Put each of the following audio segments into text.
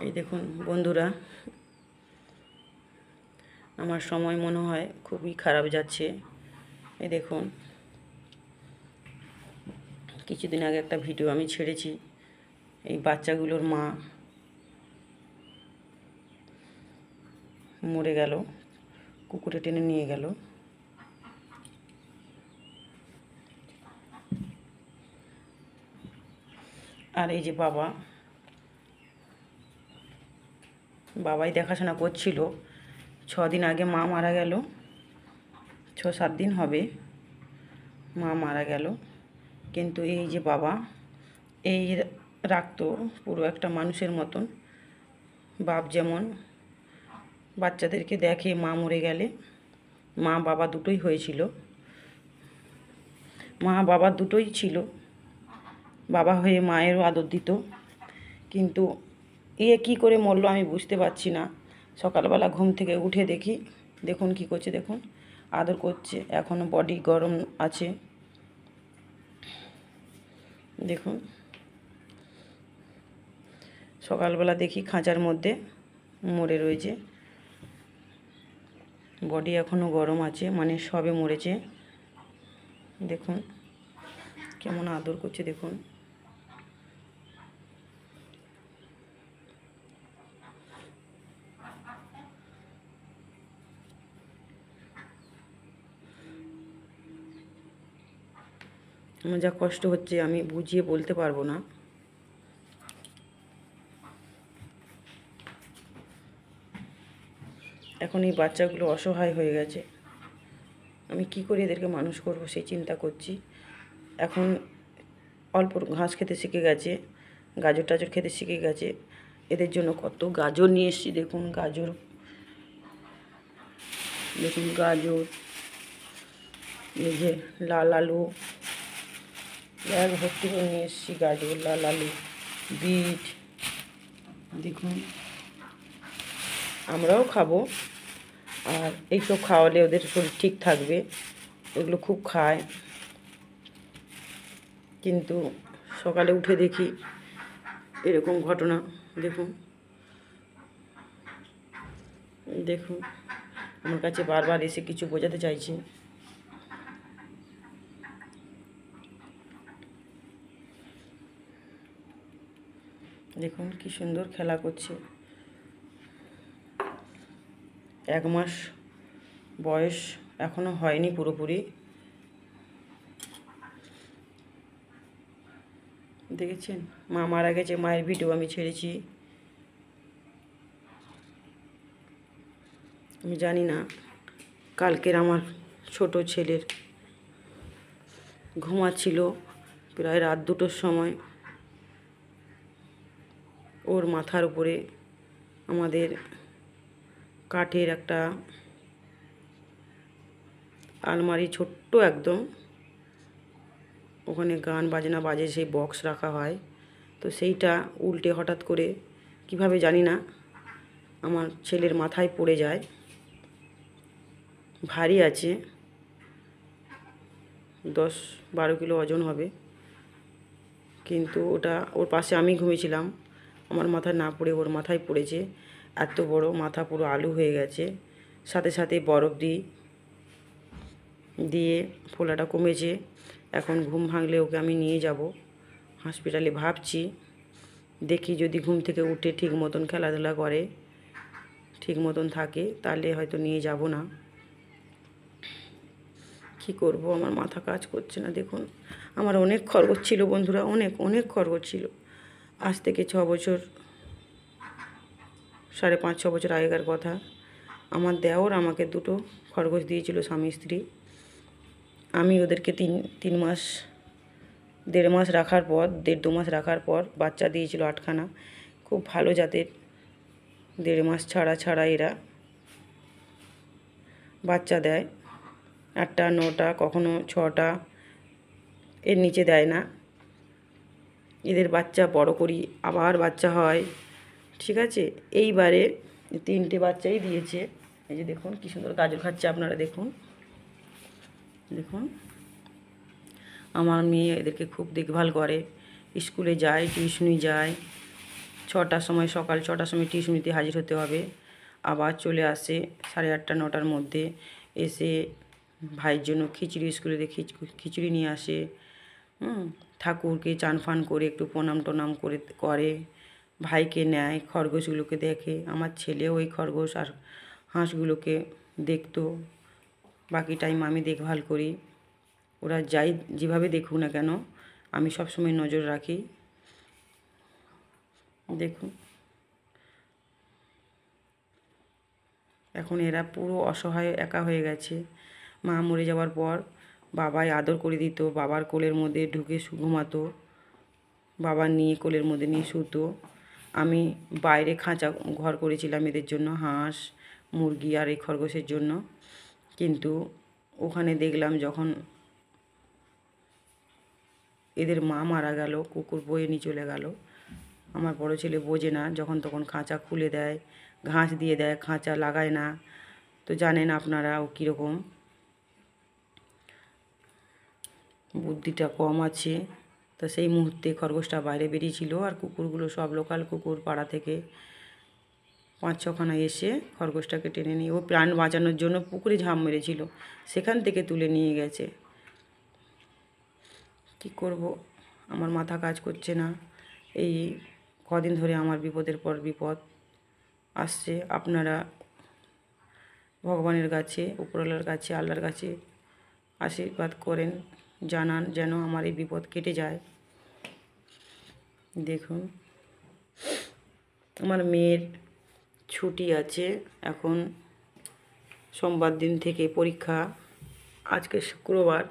এই দেখুন বন্ধুরা, আমার সময় মনে হয় খুবই খারাপ যাচ্ছে। এই দেখুন, কিছুদিন আগে একটা ভিডিও আমি ছেড়েছি, এই বাচ্চাগুলোর মা মরে গেল, কুকুরে টেনে নিয়ে গেল। আর এই যে বাবাই দেখাশোনা করছিল। 6 দিন আগে মা মারা গেল, 6-7 দিন হবে মা মারা গেল। কিন্তু এই যে বাবা, এই রাখতো পুরো একটা মানুষের মতন। বাপ যেমন বাচ্চাদেরকে দেখে মা মরে গেলে, মা বাবা দুটোই হয়েছিল, মা বাবা দুটোই ছিল, বাবা হয়ে মায়েরও আদর দিত। কিন্তু কী করে মরলো আমি বুঝতে পারছি না। সকালবেলা ঘুম থেকে উঠে দেখি, দেখুন কি করছে, দেখুন আদর করছে, এখনও বডি গরম আছে। দেখুন সকালবেলা দেখি খাঁচার মধ্যে মরে রয়েছে, বডি এখনও গরম আছে, মানে সবে মরেছে। দেখুন কেমন আদর করছে, দেখুন। আমার যা কষ্ট হচ্ছে আমি বুঝিয়ে বলতে পারবো না। এখন এই বাচ্চাগুলো অসহায় হয়ে গেছে, আমি কি করে এদেরকে মানুষ করব সেই চিন্তা করছি। এখন অল্প ঘাস খেতে শিখে গেছে, গাজর টাজর খেতে শিখে গেছে। এদের জন্য কত গাজর নিয়ে এসেছি, দেখুন গাজর, দেখুন গাজর, এই যে লাল আলু, ব্যাগ ভর্তি করে নিয়ে এসেছি গাজর, লাল আলু, বিট। দেখুন আমরাও খাবো, আর এইসব খাওয়ালে ওদের শরীর ঠিক থাকবে। এগুলো খুব খায়, কিন্তু সকালে উঠে দেখি এরকম ঘটনা। দেখুন দেখুন আমার কাছে বারবার এসে কিছু বোঝাতে চাইছে। দেখুন কি সুন্দর খেলা করছে। 1 মাস বয়স এখনো হয়নি পুরোপুরি। দেখেছেন, মা মারা গেছে, মায়ের ভিডিও আমি ছেড়েছি। আমি জানি না, কালকের আমার ছোট ছেলের ঘুমাচ্ছিল প্রায় রাত 2টোর সময়, ওর মাথার উপরে আমাদের কাঠের একটা আলমারি, ছোট্ট একদম, ওখানে গান বাজনা বাজে, সেই বক্স রাখা হয়, তো সেইটা উল্টে হঠাৎ করে কিভাবে জানি না আমার ছেলের মাথায় পড়ে যায়। ভারী আছে, 10-12 কিলো ওজন হবে। কিন্তু ওটা ওর পাশে আমি ঘুমিয়েছিলাম, আমার মাথায় না পড়ে ওর মাথায় পড়েছে। এত বড় মাথা, পুরো আলু হয়ে গেছে। সাথে সাথে বরফ দিয়ে ফোলাটা কমেছে। এখন ঘুম ভাঙলে ওকে আমি নিয়ে যাব হসপিটালে, ভাবছি। দেখি যদি ঘুম থেকে উঠে ঠিক মতন খেলাধুলা করে, ঠিক মতন থাকে, তাহলে হয়তো নিয়ে যাব না। কি করব, আমার মাথা কাজ করছে না। দেখুন আমার অনেক খরগোশ ছিল বন্ধুরা, অনেক অনেক খরগোশ ছিল। আজ থেকে 6 বছর, 5.5-6 বছর আগেকার কথা। আমার দেওর আমাকে 2টো খরগোশ দিয়েছিল, স্বামী স্ত্রী। আমি ওদেরকে 3 মাস, 1.5 মাস রাখার পর, 1.5-2 মাস রাখার পর বাচ্চা দিয়েছিল 8খানা। খুব ভালো জাতের, 1.5 মাস ছাড়া ছাড়া এরা বাচ্চা দেয়। 8টা 9টা, কখনো 6টা, এর নিচে দেয় না। এদের বাচ্চা বড় করি, আবার বাচ্চা হয়, ঠিক আছে। এইবারে 3টে বাচ্চাই দিয়েছে। এই যে দেখুন কি সুন্দর গাজর খাচ্ছে, আপনারা দেখুন। দেখুন আমার মেয়ে এদেরকে খুব দেখভাল করে, স্কুলে যায়, টিউশনি যায়, 6টার সময়, সকাল 6টার সময় টিউশনিতে হাজির হতে হবে। আবার চলে আসে 8:30 9টার মধ্যে, এসে ভাইয়ের জন্য খিচুড়ি, স্কুলে দিয়ে খিচুড়ি নিয়ে আসে। ঠাকুরকে চান ফান করে একটু প্রণাম টনাম করে ভাইকে নেয়, খরগোশগুলোকে দেখে। আমার ছেলেও ওই খরগোশ আর হাঁসগুলোকে দেখতো। বাকি টাইম আমি দেখভাল করি। ওরা যাই যেভাবে দেখুক না কেন, আমি সবসময় নজর রাখি। দেখুন, এখন এরা পুরো অসহায়, একা হয়ে গেছে। মা মরে যাওয়ার পর বাবাই আদর করে দিত, বাবার কোলের মধ্যে ঢুকে ঘুমাতো, বাবা নিয়ে কোলের মধ্যে নিয়ে শুতো। আমি বাইরে খাঁচা ঘর করেছিলাম এদের জন্য, হাঁস মুরগি আর এই খরগোশের জন্য। কিন্তু ওখানে দেখলাম যখন এদের মা মারা গেল, কুকুর বয়ে নিয়ে চলে গেল। আমার বড় ছেলে বোঝে না, যখন তখন খাঁচা খুলে দেয়, ঘাস দিয়ে দেয়, খাঁচা লাগায় না। তো জানেন আপনারা ও কীরকম বুদ্ধিটা কম আছে। তো সেই মুহূর্তে খরগোশটা বাইরে বেরিয়েছিল, আর কুকুরগুলো সব লোকাল কুকুর পাড়া থেকে 5-6খানা এসে খরগোশটাকে টেনে নিয়ে, ও প্রাণ বাঁচানোর জন্য পুকুরে ঝাঁপ মেরেছিল, সেখান থেকে তুলে নিয়ে গেছে। কি করব, আমার মাথা কাজ করছে না। এই কদিন ধরে আমার বিপদের পর বিপদ আসছে। আপনারা ভগবানের কাছে, উপরওয়ালার কাছে, আল্লাহর কাছে আশীর্বাদ করেন, জানান যেন আমার এই বিপদ কেটে যায়। দেখুন, আমার মেয়ের ছুটি আছে এখন, সোমবার দিন থেকে পরীক্ষা। আজকে শুক্রবার,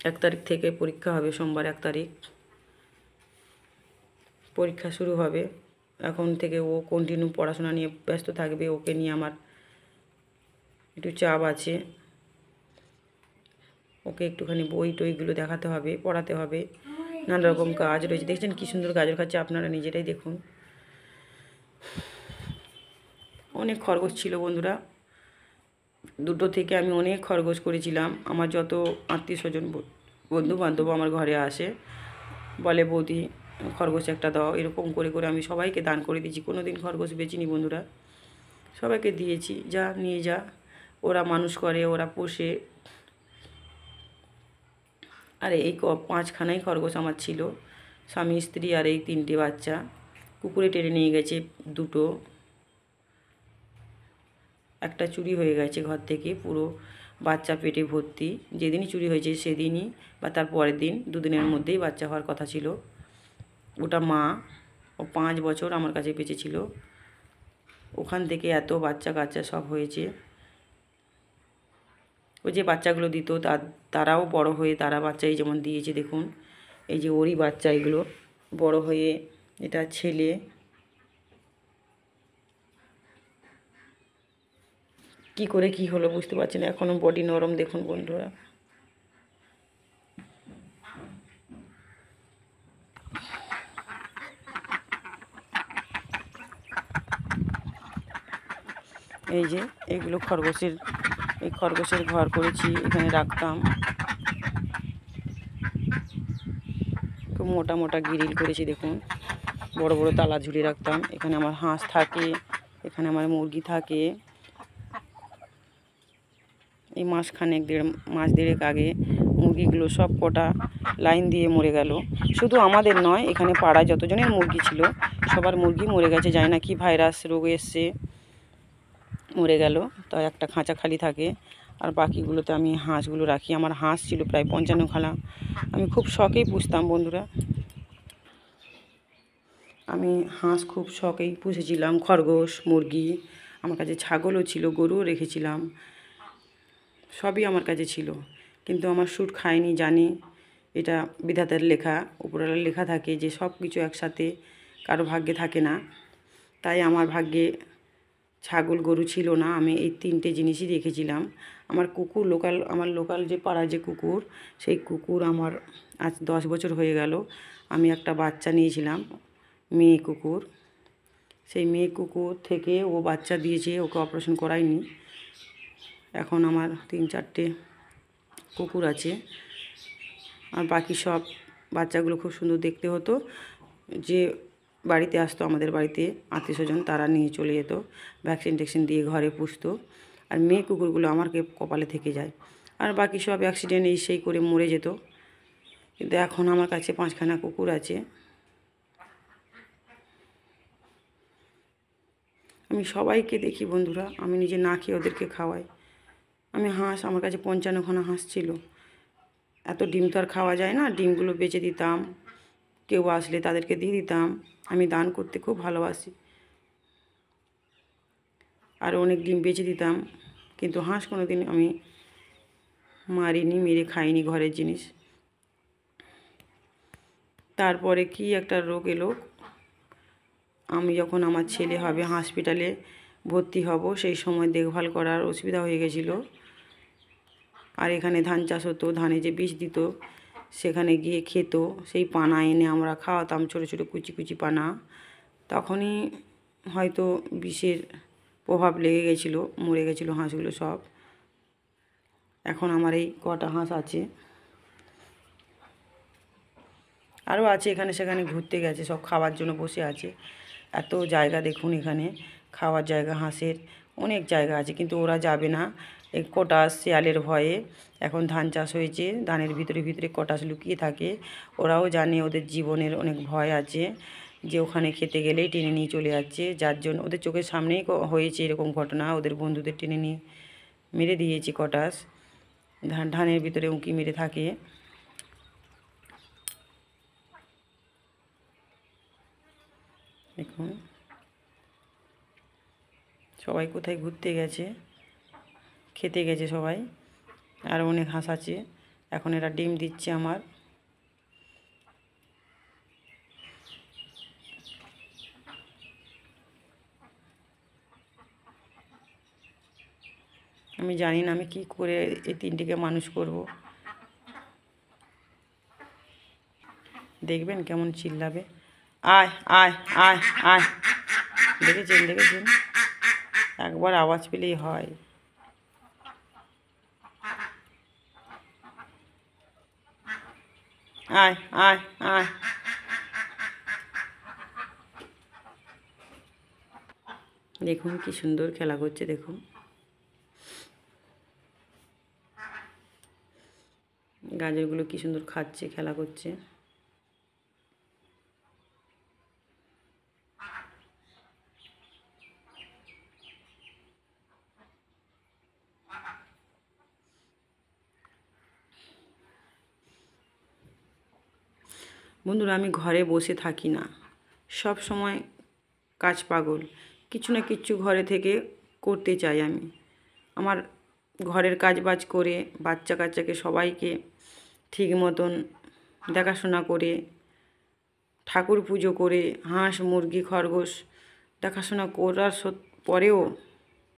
1 তারিখ থেকে পরীক্ষা হবে, সোমবার 1 তারিখ পরীক্ষা শুরু হবে। এখন থেকে ও কন্টিনিউ পড়াশোনা নিয়ে ব্যস্ত থাকবে। ওকে নিয়ে আমার একটু চাপ আছে। ওকে একটুখানি বই টইগুলো দেখাতে হবে, পড়াতে হবে, নানা রকম কাজ রয়েছে। দেখছেন কী সুন্দর গাজর খাচ্ছে, আপনারা নিজেরাই দেখুন। অনেক খরগোশ ছিল বন্ধুরা, 2টো থেকে আমি অনেক খরগোশ করেছিলাম। আমার যত আত্মীয় স্বজন বন্ধু বান্ধব আমার ঘরে আসে, বলে বৌদি খরগোশ একটা দাও। এরকম করে করে আমি সবাইকে দান করে দিয়েছি, কোনো দিন খরগোশ বেচিনি বন্ধুরা, সবাইকে দিয়েছি। যা নিয়ে যা, ওরা মানুষ করে, ওরা পোষে। আর এই 5খানাই খরগোশ আমার ছিল, স্বামী স্ত্রী আর এই 3টে বাচ্চা। কুকুরে টেনে নিয়ে গেছে 2টো, একটা চুরি হয়ে গেছে ঘর থেকে, পুরো বাচ্চা পেটে ভর্তি। যেদিনই চুরি হয়েছে সেদিনই বা তার পরের দিন, 2 দিনের মধ্যেই বাচ্চা হওয়ার কথা ছিল। ওটা মা, ও 5 বছর আমার কাছে বেঁচেছিল। ওখান থেকে এত বাচ্চা কাচ্চা সব হয়েছে। ও যে বাচ্চাগুলো দিত তারাও বড় হয়ে, তারা বাচ্চাই যেমন দিয়েছে দেখুন। এই যে ওরই বাচ্চা, এগুলো বড় হয়ে, এটা ছেলে। কি করে কি হলো বুঝতে পারছি না, এখনও বডি নরম দেখুন বন্ধুরা। এই যে এগুলো এই খরগোশের ঘর করেছি, এখানে রাখতাম। খুব মোটা মোটা গ্রিল করেছি দেখুন, বড় বড় তালা ঝুলিয়ে রাখতাম। এখানে আমার হাঁস থাকে, এখানে আমার মুরগি থাকে। এই মাস দেড়েক আগে মুরগিগুলো সব কটা লাইন দিয়ে মরে গেল। শুধু আমাদের নয়, এখানে পাড়ায় যতজনের মুরগি ছিল সবার মুরগি মরে গেছে। জানি না কি ভাইরাস রোগ এসছে, মরে গেল। তাই একটা খাঁচা খালি থাকে, আর বাকিগুলোতে আমি হাঁসগুলো রাখি। আমার হাঁস ছিল প্রায় 55খানা। আমি খুব শখেই পুষতাম বন্ধুরা, আমি হাঁস খুব শখেই পুষেছিলাম, খরগোশ, মুরগি। আমার কাছে ছাগলও ছিল, গরুও রেখেছিলাম, সবই আমার কাছে ছিল। কিন্তু আমার সুট খায়নি, জানি এটা বিধাতার লেখা, উপরওয়ালার লেখা থাকে যে সব কিছু একসাথে কারো ভাগ্যে থাকে না। তাই আমার ভাগ্যে ছাগল গরু ছিল না, আমি এই 3টে জিনিসই রেখেছিলাম। আমার কুকুর, আমার লোকাল যে পাড়ার যে কুকুর, সেই কুকুর আমার আজ 10 বছর হয়ে গেল। আমি একটা বাচ্চা নিয়েছিলাম, মেয়ে কুকুর। সেই মেয়ে কুকুর থেকে ও বাচ্চা দিয়েছে, ওকে অপারেশন করাইনি। এখন আমার 3-4টে কুকুর আছে, আর বাকি সব বাচ্চাগুলো খুব সুন্দর দেখতে হতো। যে বাড়িতে আসতো আমাদের বাড়িতে আত্মীয় স্বজন, তারা নিয়ে চলে যেত, ভ্যাকসিন ট্যাকসিন দিয়ে ঘরে পুষতো। আর মেয়ে কুকুরগুলো আমার কপালে থেকে যায়, আর বাকি সব অ্যাক্সিডেন্ট এই সেই করে মরে যেত। কিন্তু এখন আমার কাছে 5খানা কুকুর আছে। আমি সবাইকে দেখি বন্ধুরা, আমি নিজে না খেয়ে ওদেরকে খাওয়াই। আমি হাঁস, আমার কাছে 55খানা হাঁস ছিল। এত ডিম তো আর খাওয়া যায় না, ডিমগুলো বেচে দিতাম, কেউ আসলে তাদেরকে দিয়ে দিতাম। আমি দান করতে খুব ভালোবাসি, আর অনেক ডিম বেচে দিতাম। কিন্তু হাঁস কোনো দিন আমি মারিনি, মেরে খাইনি ঘরের জিনিস। তারপরে কি একটা রোগ এলো, আমি যখন আমার ছেলে হবে হসপিটালে ভর্তি হব, সেই সময় দেখভাল করার অসুবিধা হয়ে গেছিলো। আর এখানে ধান চাষ হতো, ধানে যে বীজ দিত সেখানে গিয়ে খেত, সেই পানা এনে আমরা খাওয়াতাম, ছোটো ছোটো কুচি কুচি পানা। তখনই হয়তো বিষের প্রভাব লেগে গেছিলো, মরে গেছিলো হাঁসগুলো সব। এখন আমার এই কটা হাঁস আছে, আরও আছে এখানে সেখানে ঘুরতে গেছে, সব খাওয়ার জন্য বসে আছে। এত জায়গা দেখুন এখানে, খাওয়ার জায়গা হাঁসের অনেক জায়গা আছে, কিন্তু ওরা যাবে না এই কটাস শিয়ালের ভয়ে। এখন ধান চাষ হয়েছে, ধানের ভিতরে ভিতরে কটাস লুকিয়ে থাকে। ওরাও জানে ওদের জীবনের অনেক ভয় আছে, যে ওখানে খেতে গেলেই টেনে নিয়ে চলে যাচ্ছে, যার জন্য ওদের চোখের সামনেই হয়েছে এরকম ঘটনা। ওদের বন্ধুদের টেনে নিয়ে মেরে দিয়েছে কটাস, ধানের ভিতরে উঁকি মেরে থাকে। দেখুন সবাই কোথায় ঘুরতে গেছে, খেতে গেছে সবাই। আর অনেক হাঁস আছে, এখন এরা ডিম দিচ্ছে আমার। আমি জানি না আমি কি করে এই 3টিকে মানুষ করব। দেখবেন কেমন চিল্লাবে, আয় আয় আয় আয়। দেখেছেন দেখেছেন, একবার আওয়াজ পেলেই হয়। আয় আয় আয়। দেখুন কি সুন্দর খেলা করছে, দেখুন গাজরগুলো কি সুন্দর খাচ্ছে, খেলা করছে। বন্ধুরা আমি ঘরে বসে থাকি না, সব সময় কাজ পাগল, কিছু না কিছু ঘরে থেকে করতে চাই আমি। আমার ঘরের কাজ বাজ করে বাচ্চা কাচ্চাকে সবাইকে ঠিক মতন দেখাশোনা করে, ঠাকুর পুজো করে, হাঁস মুরগি খরগোশ দেখাশোনা করার পরেও